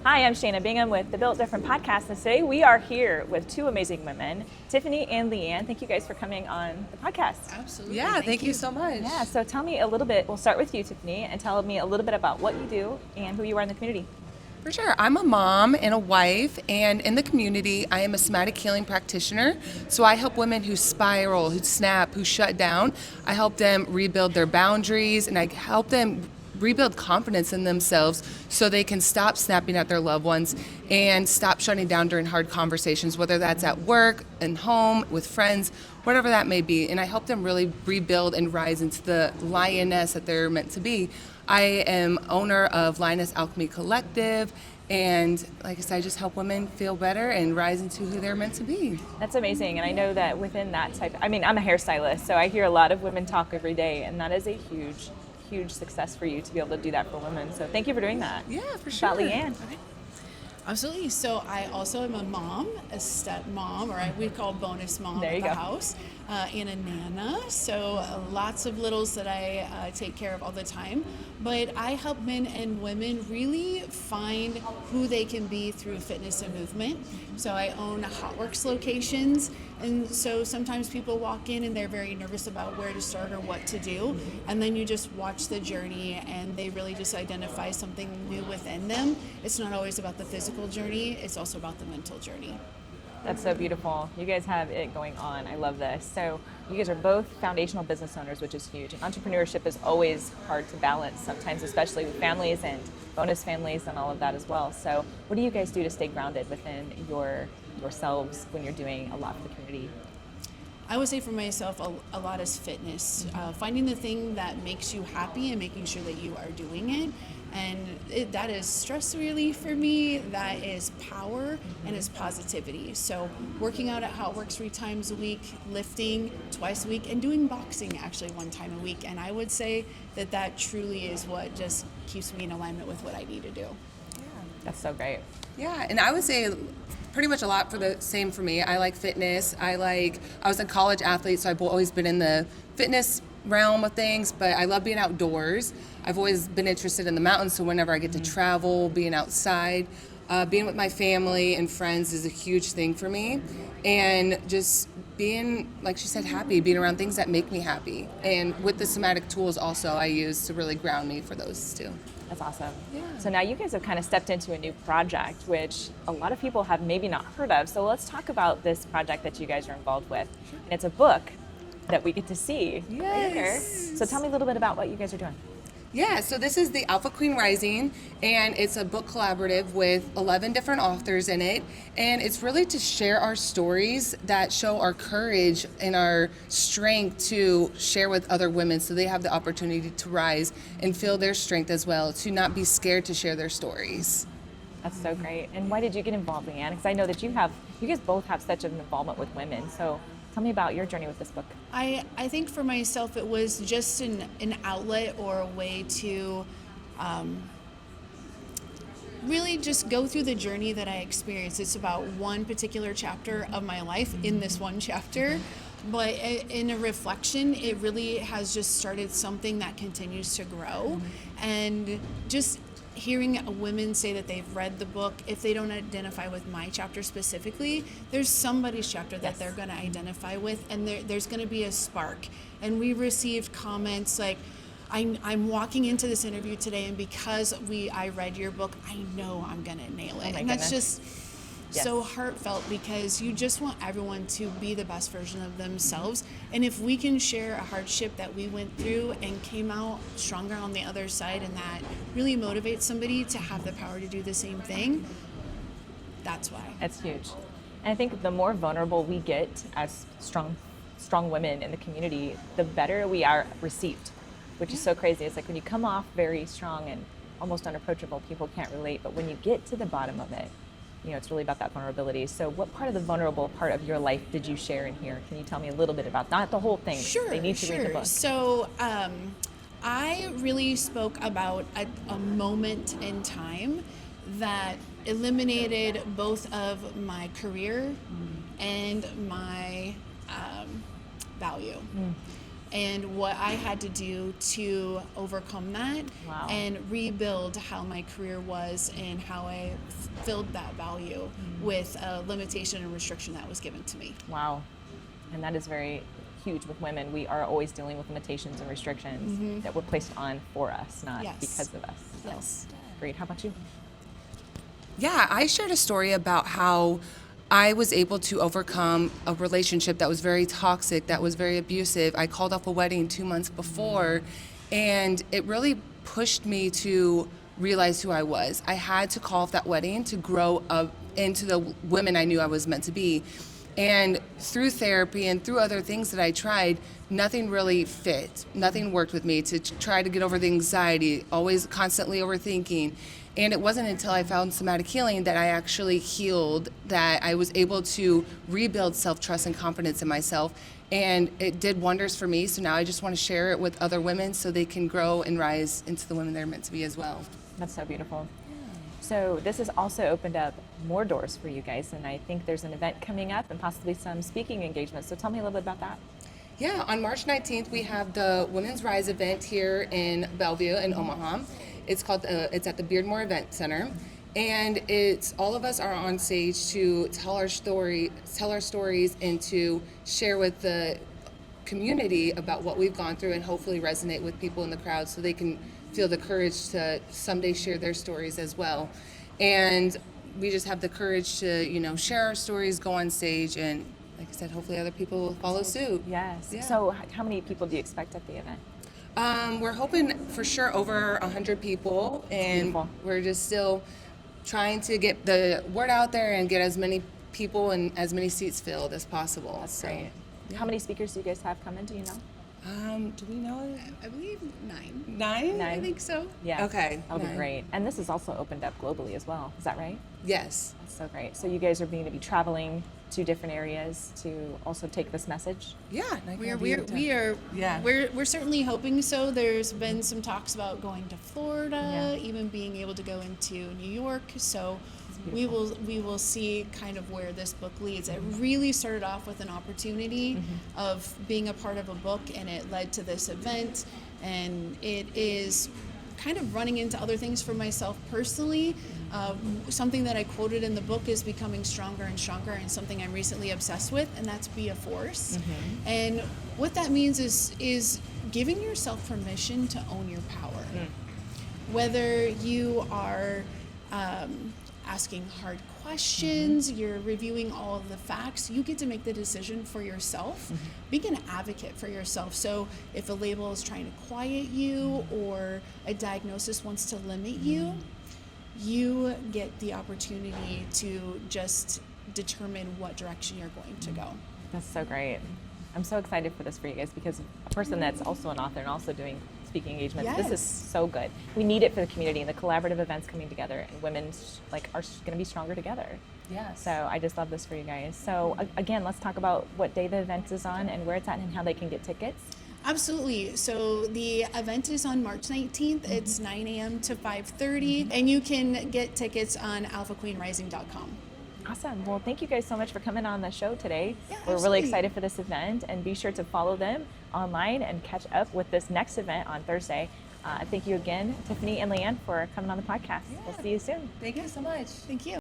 Hi, I'm Shannon Bingham with the Built Different podcast, and today we are here with two amazing women, Tiffany and Leanne. Thank you guys for coming on the podcast. Absolutely. Yeah, thank you so much. Yeah, so tell me a little bit, we'll start with you, Tiffany, and tell me a little bit about what you do and who you are in the community. For sure. I'm a mom and a wife, and in the community, I am a somatic healing practitioner. So I help women who spiral, who snap, who shut down. I help them rebuild their boundaries, and I help them rebuild confidence in themselves so they can stop snapping at their loved ones and stop shutting down during hard conversations, whether that's at work, and home, with friends, whatever that may be. And I help them really rebuild and rise into the lioness that they're meant to be. I am owner of Lioness Alchemy Collective, and like I said, I just help women feel better and rise into who they're meant to be. That's amazing, and I know that within that type, I'm a hairstylist, so I hear a lot of women talk every day, and that is a huge success for you to be able to do that for women. So thank you for doing that. Yeah, for sure. About Leanne. Okay. Absolutely. So I also am a mom, a stepmom, or we call bonus mom at the house, and a nana. So lots of littles that I take care of all the time. But I help men and women really find who they can be through fitness and movement. So I own HotWorks locations, and so sometimes people walk in and they're very nervous about where to start or what to do, and then you just watch the journey and they really just identify something new within them. It's not always about the physical journey, it's also about the mental journey. That's so beautiful. You guys have it going on. I love this. So you guys are both foundational business owners, which is huge. And entrepreneurship is always hard to balance sometimes, especially with families and bonus families and all of that as well. So what do you guys do to stay grounded within yourselves when you're doing a lot for the community? I would say for myself, a lot is fitness. Finding the thing that makes you happy and making sure that you are doing it. And that is stress relief for me, that is power, and is positivity. So working out at HotWorks 3 times a week, lifting twice a week, and doing boxing actually 1 time a week. And I would say that truly is what just keeps me in alignment with what I need to do. Yeah. That's so great. Yeah, and I would say pretty much a lot for the same for me. I like fitness. I was a college athlete, so I've always been in the fitness realm of things, but I love being outdoors. I've always been interested in the mountains, so whenever I get to travel, being outside, being with my family and friends is a huge thing for me. And just being, like she said, happy, being around things that make me happy. And with the somatic tools also I use to really ground me for those too. That's awesome. Yeah. So now you guys have kind of stepped into a new project, which a lot of people have maybe not heard of. So let's talk about this project that you guys are involved with. Sure. And it's a book that we get to see right here. So tell me a little bit about what you guys are doing. Yeah, so this is the Alpha Queen Rising, and it's a book collaborative with 11 different authors in it, and it's really to share our stories that show our courage and our strength to share with other women so they have the opportunity to rise and feel their strength as well, to not be scared to share their stories. That's so great. And why did you get involved, Leanne? Because I know that you guys both have such an involvement with women. So tell me about your journey with this book. I think for myself it was just an outlet or a way to really just go through the journey that I experienced. It's about one particular chapter of my life in this one chapter, but in a reflection, it really has just started something that continues to grow. And just hearing women say that they've read the book, if they don't identify with my chapter specifically, there's somebody's chapter that they're going to identify with, and there's going to be a spark. And we received comments like, I'm walking into this interview today, and because I read your book, I know I'm going to nail it. And that's just so heartfelt, because you just want everyone to be the best version of themselves. And if we can share a hardship that we went through and came out stronger on the other side, and that really motivates somebody to have the power to do the same thing, that's why. That's huge. And I think the more vulnerable we get as strong women in the community, the better we are received, which is so crazy. It's like when you come off very strong and almost unapproachable, people can't relate. But when you get to the bottom of it, it's really about that vulnerability. So what part of the vulnerable part of your life did you share in here? Can you tell me a little bit about, not the whole thing. Sure, they need to read the book. So I really spoke about a moment in time that eliminated both of my career and my value. and what I had to do to overcome that Wow. and rebuild how my career was and how I filled that value with a limitation and restriction that was given to me. Wow. And that is very huge with women. We are always dealing with limitations and restrictions that were placed on for us, not Yes. because of us. So, Yes. great. How about you? Yeah, I shared a story about how I was able to overcome a relationship that was very toxic, that was very abusive. I called off a wedding 2 months before, and it really pushed me to realize who I was. I had to call off that wedding to grow up into the woman I knew I was meant to be. And through therapy and through other things that I tried, nothing really fit. Nothing worked with me to try to get over the anxiety, always constantly overthinking. And it wasn't until I found somatic healing that I actually healed, that I was able to rebuild self-trust and confidence in myself. And it did wonders for me. So now I just want to share it with other women so they can grow and rise into the women they're meant to be as well. That's so beautiful. So this has also opened up more doors for you guys, and I think there's an event coming up and possibly some speaking engagements. So tell me a little bit about that. Yeah, on March 19th, we have the Women's Rise event here in Bellevue in Omaha. It's called, it's at the Beardmore Event Center. And it's all of us are on stage to tell our stories and to share with the community about what we've gone through and hopefully resonate with people in the crowd so they can feel the courage to someday share their stories as well. And we just have the courage to, share our stories, go on stage, and like I said, hopefully other people will follow suit. Yes. Yeah. So how many people do you expect at the event? We're hoping for sure over 100 people, and Beautiful. we're just still trying to get the word out there and get as many people and as many seats filled as possible. That's great. How many speakers do you guys have coming? Do you know? Do we know? I believe 9. 9? Nine. I think so. Yeah. Okay, That'll be 9. great. And this is also opened up globally as well. Is that right? Yes. That's so great. So you guys are going to be traveling to different areas to also take this message? Yeah. Yeah. We're certainly hoping so. There's been some talks about going to Florida, even being able to go into New York. So we will see kind of where this book leads. It really started off with an opportunity of being a part of a book, and it led to this event, and it is kind of running into other things for myself personally. Something that I quoted in the book is becoming stronger and stronger, and something I'm recently obsessed with, and that's be a force. And what that means is giving yourself permission to own your power. Whether you are asking hard questions, you're reviewing all of the facts, you get to make the decision for yourself. Being an advocate for yourself. So if a label is trying to quiet you or a diagnosis wants to limit you, you get the opportunity to just determine what direction you're going to go. That's so great. I'm so excited for this for you guys because a person that's also an author and also doing speaking engagements, this is so good. We need it for the community and the collaborative events coming together, and women are going to be stronger together. Yes. So I just love this for you guys. So again, let's talk about what day the event is on and where it's at and how they can get tickets. Absolutely. So the event is on March 19th. It's 9 a.m. to 5:30, and you can get tickets on alphaqueenrising.com. Awesome. Well, thank you guys so much for coming on the show today. Yeah, We're really absolutely. excited for this event, and be sure to follow them online and catch up with this next event on Thursday. Thank you again, Tiffany and Leanne, for coming on the podcast. We'll see you soon. Thank you so much. Thank you.